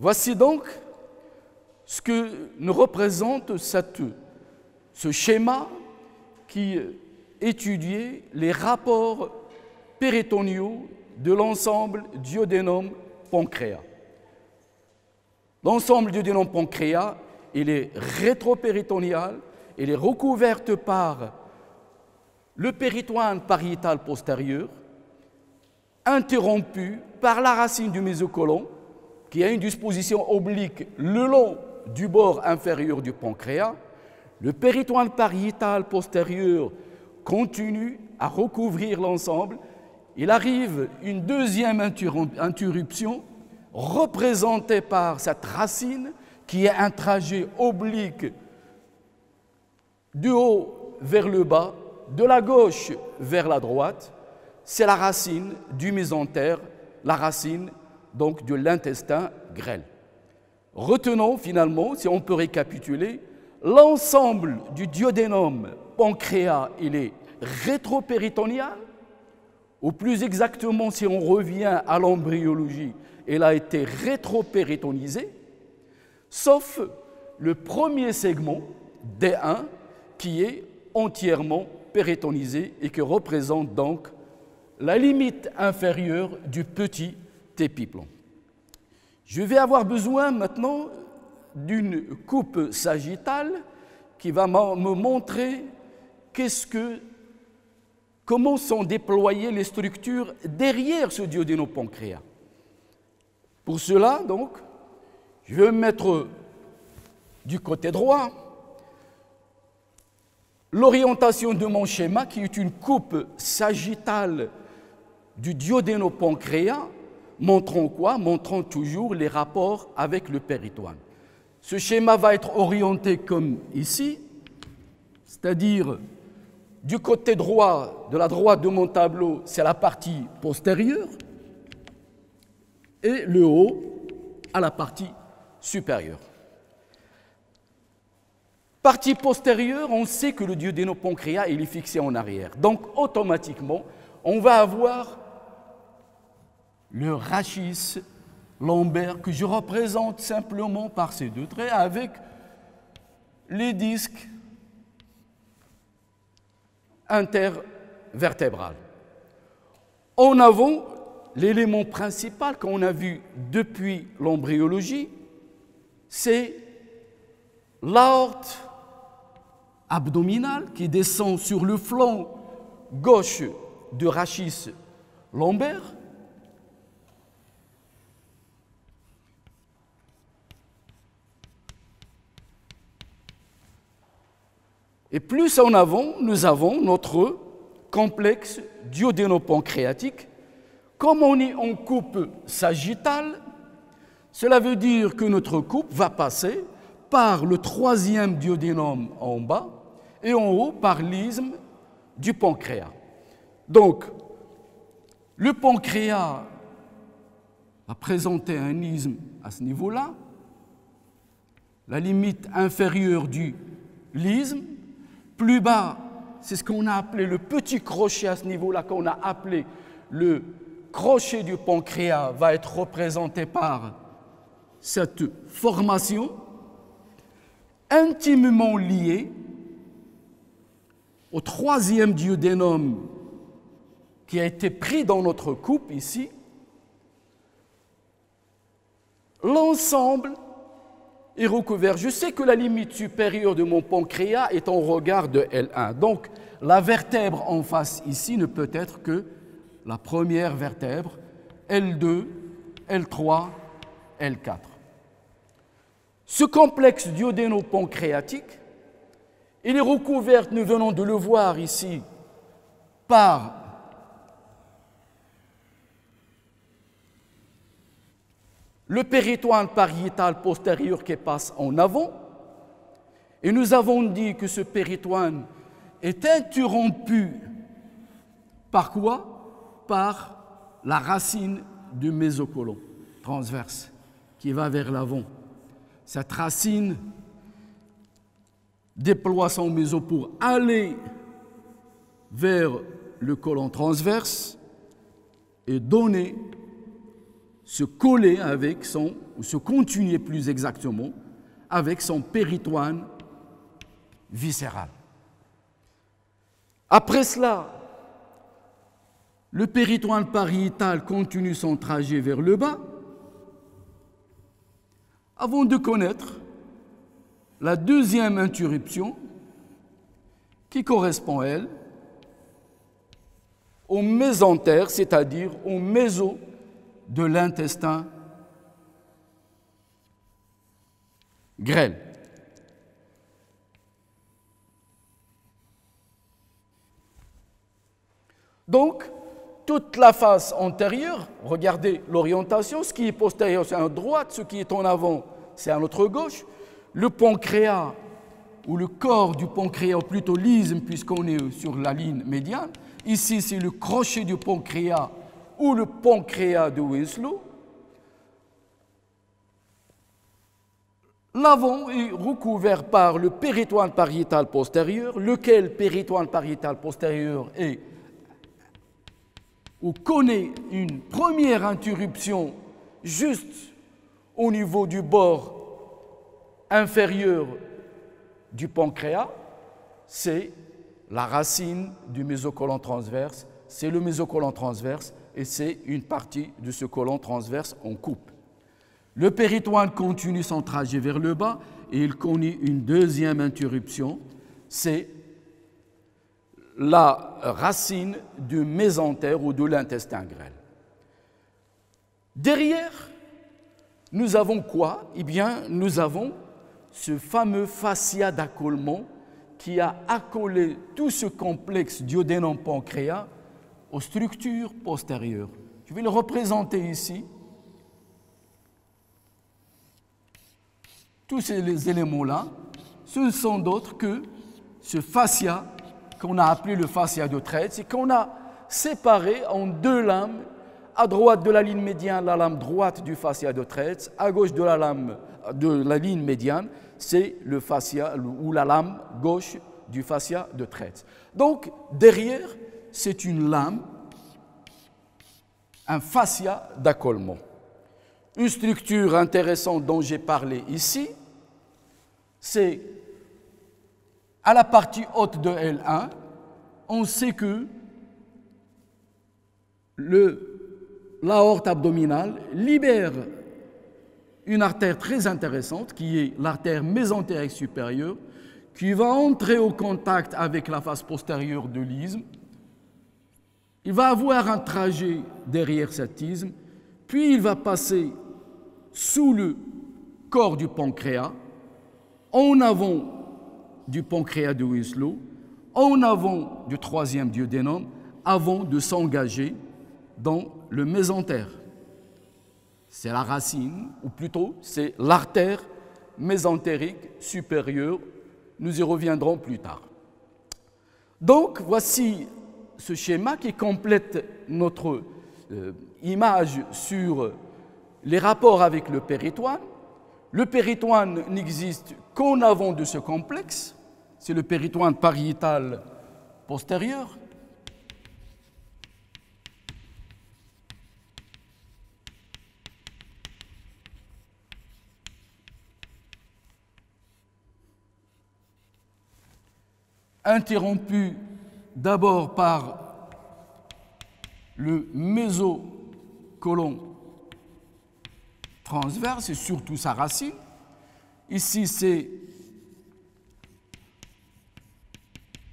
Voici donc ce que nous représente ce schéma qui étudiait les rapports péritoniaux de l'ensemble duodénum-pancréas. L'ensemble duodénum-pancréas, il est rétropéritonéal, il est recouverte par le péritoine pariétal postérieur, interrompu par la racine du mésocôlon, qui a une disposition oblique le long du bord inférieur du pancréas. Le péritoine pariétal postérieur continue à recouvrir l'ensemble. Il arrive une deuxième interruption représentée par cette racine qui est un trajet oblique du haut vers le bas, de la gauche vers la droite. C'est la racine du mésentère, la racine donc de l'intestin grêle. Retenons finalement, si on peut récapituler, l'ensemble du duodénum pancréas, il est rétropéritonéal, ou plus exactement, si on revient à l'embryologie, il a été rétropéritonisé, sauf le premier segment, D1, qui est entièrement péritonisé et qui représente donc la limite inférieure du petit épiplon. Je vais avoir besoin maintenant d'une coupe sagittale qui va me montrer comment sont déployées les structures derrière ce duodénopancréas. Pour cela, donc, je vais me mettre du côté droit. L'orientation de mon schéma, qui est une coupe sagittale du duodénopancréas, montrant quoi? Montrant toujours les rapports avec le péritoine. Ce schéma va être orienté comme ici, c'est-à-dire du côté droit, de la droite de mon tableau, c'est la partie postérieure, et le haut à la partie supérieure. Partie postérieure, on sait que le duodénopancréas il est fixé en arrière. Donc, automatiquement, on va avoir le rachis lombaire que je représente simplement par ces deux traits avec les disques intervertébrales. En avant, l'élément principal qu'on a vu depuis l'embryologie, c'est l'aorte abdominale qui descend sur le flanc gauche du rachis lombaire. Et plus en avant, nous avons notre complexe duodénopancréatique. Comme on est en coupe sagittale, cela veut dire que notre coupe va passer par le troisième duodénum en bas et en haut par l'isthme du pancréas. Donc, le pancréas a présenté un isthme à ce niveau-là, la limite inférieure du l'isthme. Plus bas, c'est ce qu'on a appelé le petit crochet à ce niveau-là, qu'on a appelé le crochet du pancréas, va être représenté par cette formation intimement liée au troisième duodénum qui a été pris dans notre coupe ici. L'ensemble est recouvert. Je sais que la limite supérieure de mon pancréas est en regard de L1. Donc, la vertèbre en face ici ne peut être que la première vertèbre, L2, L3, L4. Ce complexe duodénopancréatique, il est recouvert, nous venons de le voir ici, par le péritoine pariétal postérieur qui passe en avant. Et nous avons dit que ce péritoine est interrompu par quoi? Par la racine du mésocôlon transverse qui va vers l'avant. Cette racine déploie son méso pour aller vers le côlon transverse et donner se collait avec son, ou se continuait plus exactement, avec son péritoine viscéral. Après cela, le péritoine pariétal continue son trajet vers le bas avant de connaître la deuxième interruption qui correspond, elle, au mésentère, c'est-à-dire au méso de l'intestin grêle. Donc, toute la face antérieure, regardez l'orientation, ce qui est postérieur, c'est à droite, ce qui est en avant, c'est à notre gauche. Le pancréas, ou le corps du pancréas, ou plutôt l'isthme, puisqu'on est sur la ligne médiane. Ici, c'est le crochet du pancréas ou le pancréas de Winslow. L'avant est recouvert par le péritoine pariétal postérieur, lequel péritoine pariétal postérieur est ou connaît une première interruption juste au niveau du bord inférieur du pancréas, c'est la racine du mésocolon transverse, c'est le mésocolon transverse et c'est une partie de ce colon transverse en coupe. Le péritoine continue son trajet vers le bas et il connaît une deuxième interruption, c'est la racine du mésentère ou de l'intestin grêle. Derrière, nous avons quoi? Eh bien, nous avons ce fameux fascia d'accolement qui a accolé tout ce complexe duodénum-pancréas aux structures postérieures. Je vais le représenter ici. Tous ces éléments-là, ce ne sont d'autres que ce fascia qu'on a appelé le fascia de Treitz et qu'on a séparé en deux lames. À droite de la ligne médiane, la lame droite du fascia de Treitz, à gauche de la ligne médiane, c'est le fascia ou la lame gauche du fascia de Treitz. Donc, derrière, c'est une lame, un fascia d'accolement. Une structure intéressante dont j'ai parlé ici, c'est à la partie haute de L1, on sait que l'aorte abdominale libère une artère très intéressante qui est l'artère mésentérique supérieure qui va entrer au contact avec la face postérieure de l'isthme. Il va avoir un trajet derrière cet isthme, puis il va passer sous le corps du pancréas, en avant du pancréas de Winslow, en avant du troisième duodénum, avant de s'engager dans le mésentère. C'est la racine, ou plutôt c'est l'artère mésentérique supérieure. Nous y reviendrons plus tard. Donc, voici ce schéma qui complète notre image sur les rapports avec le péritoine. Le péritoine n'existe qu'en avant de ce complexe. C'est le péritoine pariétal postérieur. Interrompu d'abord par le mésocolon transverse et surtout sa racine. Ici, c'est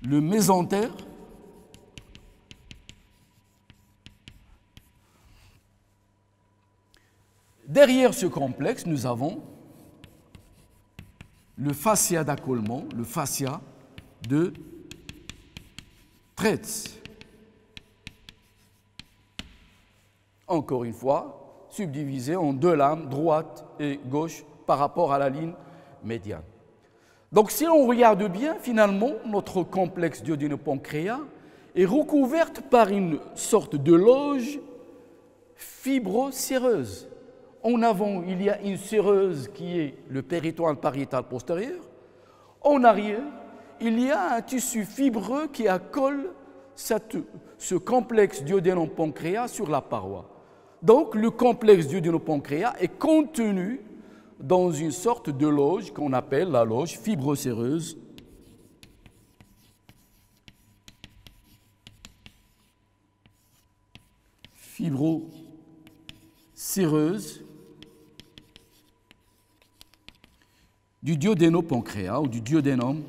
le mésentère. Derrière ce complexe, nous avons le fascia d'accolement, le fascia de Treitz. Encore une fois, subdivisé en deux lames, droite et gauche, par rapport à la ligne médiane. Donc, si on regarde bien, finalement, notre complexe duodénopancréas est recouverte par une sorte de loge fibrocéreuse. En avant, il y a une séreuse qui est le péritoine pariétal postérieur. En arrière, il y a un tissu fibreux qui accole ce complexe duodénum-pancréas sur la paroi. Donc, le complexe duodéno-pancréas est contenu dans une sorte de loge qu'on appelle la loge fibrocéreuse. Fibrocéreuse du duodéno-pancréas ou du duodénum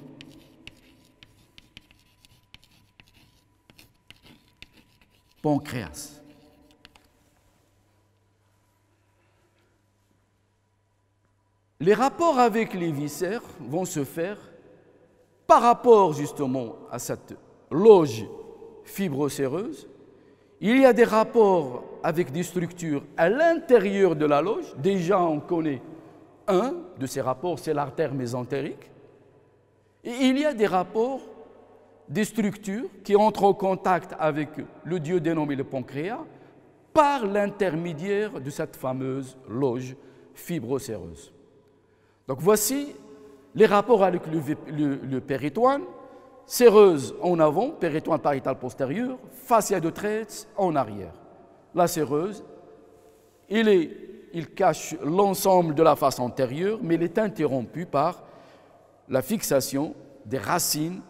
pancréas. Les rapports avec les viscères vont se faire par rapport justement à cette loge fibrocéreuse. Il y a des rapports avec des structures à l'intérieur de la loge. Déjà, on connaît un de ces rapports, c'est l'artère mésentérique. Et il y a des rapports, des structures qui entrent en contact avec le duodénum et le pancréas par l'intermédiaire de cette fameuse loge fibrocéreuse. Donc voici les rapports avec le péritoine, séreuse en avant, péritoine pariétal postérieur, fascia de Treitz en arrière. La séreuse, il cache l'ensemble de la face antérieure, mais il est interrompu par la fixation des racines.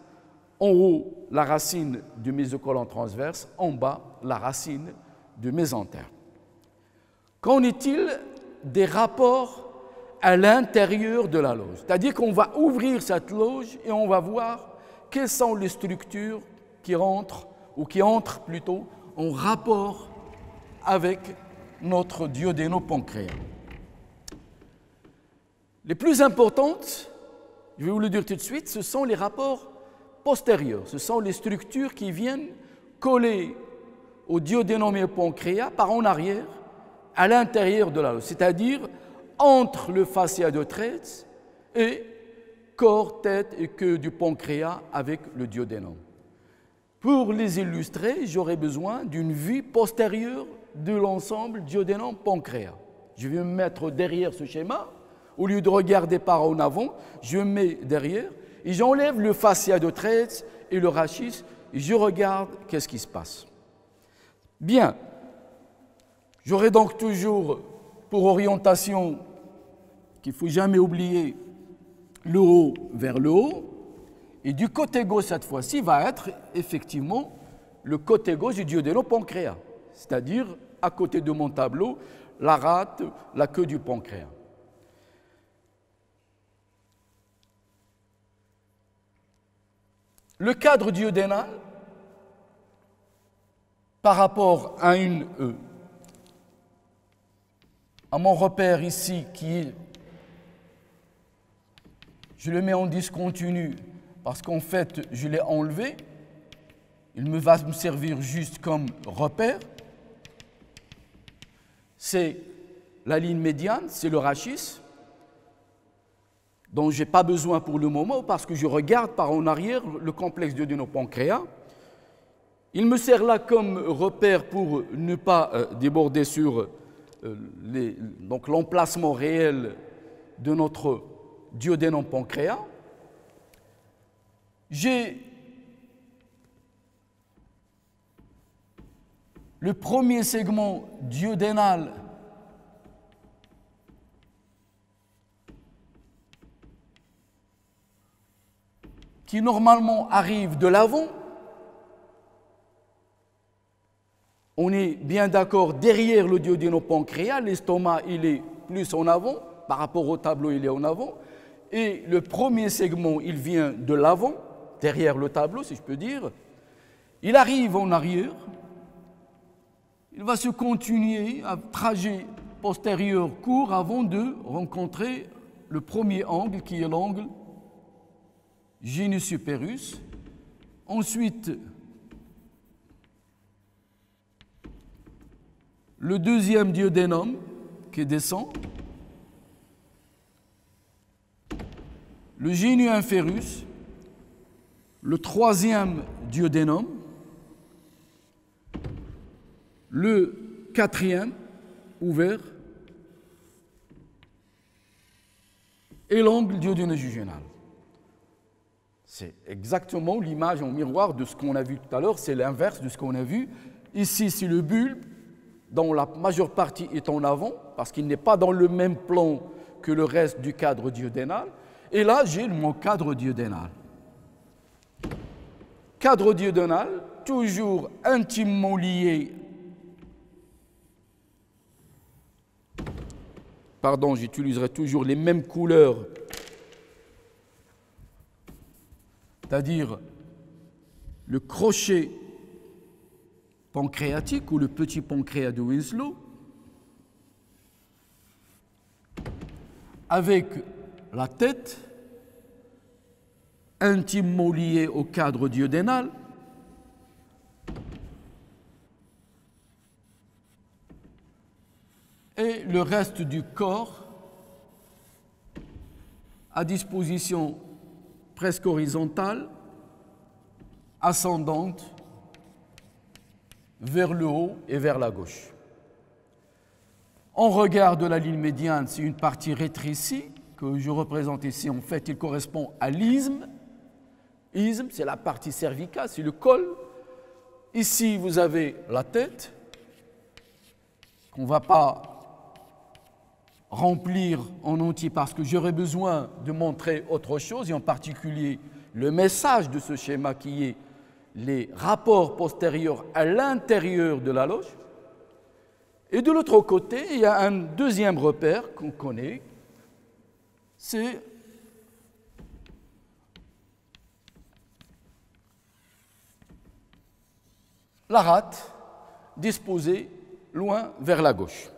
En haut, la racine du mésocôlon transverse, en bas, la racine du mésentère. Qu'en est-il des rapports à l'intérieur de la loge? C'est-à-dire qu'on va ouvrir cette loge et on va voir quelles sont les structures qui rentrent, ou qui entrent plutôt, en rapport avec notre duodéno-pancréas. Les plus importantes, je vais vous le dire tout de suite, ce sont les rapports postérieurs. Ce sont les structures qui viennent coller au duodénum et au pancréas par en arrière, à l'intérieur de la loge, c'est-à-dire entre le fascia de Treitz et corps, tête et queue du pancréas avec le duodénum. Pour les illustrer, j'aurai besoin d'une vue postérieure de l'ensemble duodénum-pancréas. Je vais me mettre derrière ce schéma. Au lieu de regarder par en avant, je me mets derrière et j'enlève le fascia de Treitz et le rachis et je regarde qu'est-ce qui se passe. Bien. J'aurai donc toujours pour orientation qu'il ne faut jamais oublier le haut vers le haut. Et du côté gauche, cette fois-ci, va être effectivement le côté gauche du duodéno-pancréas, c'est-à-dire à côté de mon tableau, la rate, la queue du pancréas. Le cadre duodénal, par rapport à à mon repère ici, je le mets en discontinu parce qu'en fait, je l'ai enlevé. Il va me servir juste comme repère. C'est la ligne médiane, c'est le rachis, dont je n'ai pas besoin pour le moment parce que je regarde par en arrière le complexe duodéno-pancréas. Il me sert là comme repère pour ne pas déborder sur donc l'emplacement réel de notre duodénum-pancréas. J'ai le premier segment duodénal qui normalement arrive de l'avant. On est bien d'accord derrière le duodéno-pancréas, l'estomac il est plus en avant, par rapport au tableau il est en avant, et le premier segment il vient de l'avant, derrière le tableau si je peux dire, il arrive en arrière, il va se continuer à trajet postérieur court avant de rencontrer le premier angle qui est l'angle genius superus. Ensuite, le deuxième duodénum qui descend, le genius inférus, le troisième duodénum, le quatrième ouvert et l'angle duodéno-jugénal. C'est exactement l'image en miroir de ce qu'on a vu tout à l'heure, c'est l'inverse de ce qu'on a vu. Ici, c'est le bulbe, dont la majeure partie est en avant, parce qu'il n'est pas dans le même plan que le reste du cadre duodénal. Et là, j'ai mon cadre duodénal. Cadre duodénal, toujours intimement lié. Pardon, j'utiliserai toujours les mêmes couleurs, c'est-à-dire le crochet pancréatique ou le petit pancréas de Winslow, avec la tête intimement liée au cadre duodénal, et le reste du corps à disposition presque horizontale, ascendante, vers le haut et vers la gauche. En regard de la ligne médiane, c'est une partie rétrécie que je représente ici. En fait, il correspond à l'isthme. Isthme, c'est la partie cervicale, c'est le col. Ici, vous avez la tête, qu'on ne va pas remplir en entier parce que j'aurais besoin de montrer autre chose, et en particulier le message de ce schéma qui est les rapports postérieurs à l'intérieur de la loge. Et de l'autre côté, il y a un deuxième repère qu'on connaît, c'est la rate disposée loin vers la gauche.